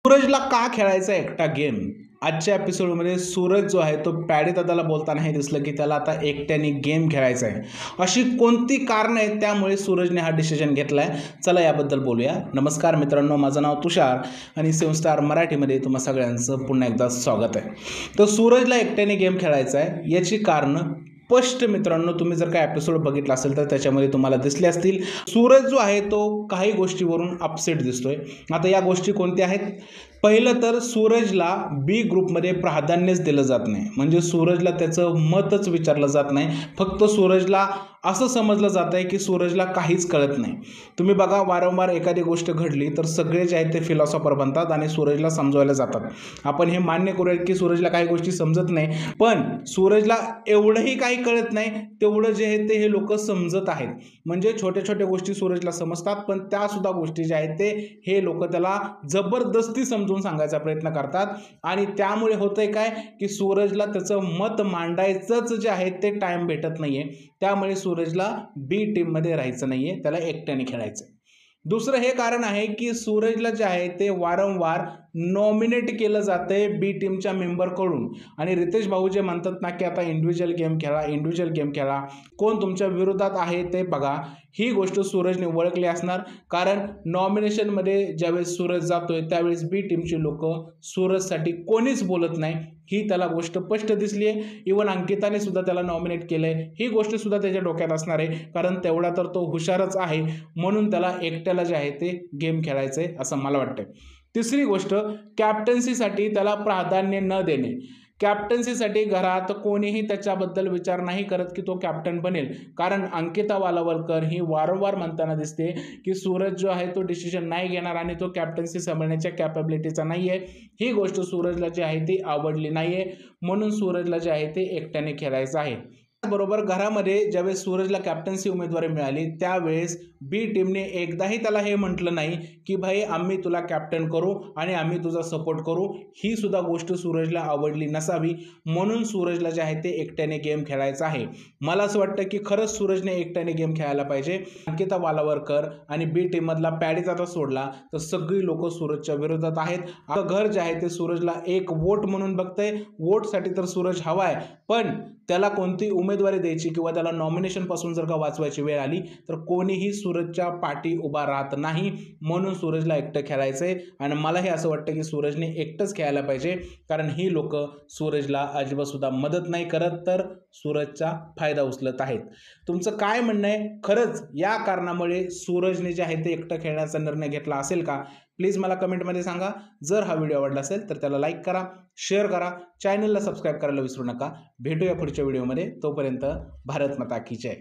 सूरजला का खेळायचा एकटा गेम? आजच्या एपिसोडमध्ये सूरज जो आहे तो पॅडी दादाला बोलताना हे दिसलं की त्याला आता एकट्याने गेम खेळायचा आहे. अशी कोणती कारणं आहेत त्यामुळे सूरजने हा डिसिजन घेतला आहे? चला याबद्दल बोलूया. नमस्कार मित्रांनो, माझं नाव तुषार आणि सेव्हन मराठीमध्ये तुम्हा सगळ्यांचं पुन्हा एकदा स्वागत आहे. तर सूरजला एकट्याने गेम खेळायचा आहे याची कारणं स्पष्ट मित्रांनो, तुम्ही जर का एपिसोड बघितला असेल तर त्याच्यामध्ये तुम्हाला दिसले असतील. सूरज जो आहे तो काही गोष्टीवरून अपसेट दिसतोय. आता या गोष्टी कोणत्या आहेत? पहिलं तर सूरजला बी ग्रुपमध्ये प्राधान्यच दिलं जात नाही, म्हणजे सूरजला त्याचं मतच विचारलं जात नाही. फक्त सूरजला असं समजलं जात आहे की सूरजला काहीच कळत नाही. तुम्ही बघा, वारंवार एखादी गोष्ट घडली तर सगळे जे आहेत ते फिलॉसॉफर बनतात आणि सूरजला समजवायला जातात. आपण हे मान्य करूया की सूरजला काही गोष्टी समजत नाही, पण सूरजला एवढंही काही कळत नाही तेवढं जे आहे ते हे लोक समजत आहेत. म्हणजे छोट्या छोट्या गोष्टी सूरजला समजतात, पण त्या सुद्धा गोष्टी ज्या आहेत ते हे लोक त्याला जबरदस्ती समजून सांगायचा प्रयत्न करतात. आणि त्यामुळे होतंय काय की सूरजला त्याचं मत मांडायचंच जे आहे ते टाइम भेटत नाहीये. त्यामुळे सूरजला बी टीममध्ये राहायचं नाहीये, त्याला एकट्याने खेळायचं. दुसरं हे कारण आहे की सूरजला जे आहे ते वारंवार नॉमिनेट केलं जातंय बी टीमच्या मेंबरकडून. आणि रितेश भाऊ जे म्हणतात ना की आता इंडिव्हिज्युअल गेम खेळा, इंडिव्हिज्युअल गेम खेळा, कोण तुमच्या विरोधात आहे ते बघा, ही गोष्ट सूरजने ओळखली असणार. कारण नॉमिनेशनमध्ये ज्यावेळेस सूरज जातोय त्यावेळेस बी टीमची लोक सूरजसाठी कोणीच बोलत नाही, ही त्याला गोष्ट स्पष्ट दिसली आहे. इवन अंकिताने सुद्धा त्याला नॉमिनेट केलंय, ही गोष्ट सुद्धा त्याच्या डोक्यात असणार आहे. कारण तेवढा तर तो हुशारच आहे, म्हणून त्याला एकट्याला जे आहे ते गेम खेळायचंय असं मला वाटतंय. तिसरी गोष्ट, कॅप्टन्सीसाठी त्याला प्राधान्य न देणे. कॅप्टन्सीसाठी घरात कोणीही त्याच्याबद्दल विचार नाही करत की तो कॅप्टन बनेल. कारण अंकिता वालावलकर ही वारंवार म्हणताना दिसते की सूरज जो आहे तो डिसिजन नाही घेणार आणि तो कॅप्टन्सी सांभाळण्याच्या कॅपेबिलिटीचा नाही आहे. ही गोष्ट सूरजला जी आहे ती आवडली नाही आहे, म्हणून सूरजला जे आहे ते एकट्याने खेळायचं आहे. बरोबर, घरामध्ये ज्यावेळेस सूरजला कॅप्टन्सी उमेदवारी मिळाली त्यावेळेस बी टीमने एकदाही त्याला हे म्हटलं नाही की भाई आम्ही तुला कॅप्टन करू आणि आम्ही तुझा सपोर्ट करू. ही सुद्धा गोष्ट सूरजला आवडली नसावी, म्हणून सूरजला जे आहे ते एकट्याने गेम खेळायचा आहे. मला असं वाटतं की खरंच सूरजने एकट्याने गेम खेळायला पाहिजे. अंकिता वालावलकर आणि बी टीम मधला पॅडीच आता सोडला तर सगळी लोक सूरजच्या विरोधात आहेत. आता घर जे आहे ते सूरजला एक वोट म्हणून बघतंय. वोटसाठी तर सूरज हवाय, पण त्याला कोणती उमेदवारी द्यायची किंवा त्याला नॉमिनेशन पासून जर का वाचवायची वेळ आली तर कोणीही सूरजच्या पाठी उभा राहत नाही. म्हणून सूरजला एकटं खेळायचंय आणि मलाही असं वाटतं की सूरजने एकटंच खेळायला पाहिजे. कारण ही लोक सूरजला अजिबात सुद्धा मदत नाही करत, तर सूरजचा फायदा उचलत आहेत. तुमचं काय म्हणणं आहे? खरंच या कारणामुळे सूरजने जे आहे ते एकटं खेळण्याचा निर्णय घेतला असेल का? प्लीज मला कमेंटमध्ये सांगा. जर हा व्हिडिओ आवडला असेल तर त्याला लाईक करा, शेअर करा, चॅनलला सबस्क्राईब करायला विसरू नका. भेटूया पुढच्या व्हिडिओमध्ये. तोपर्यंत भारत माता की जय.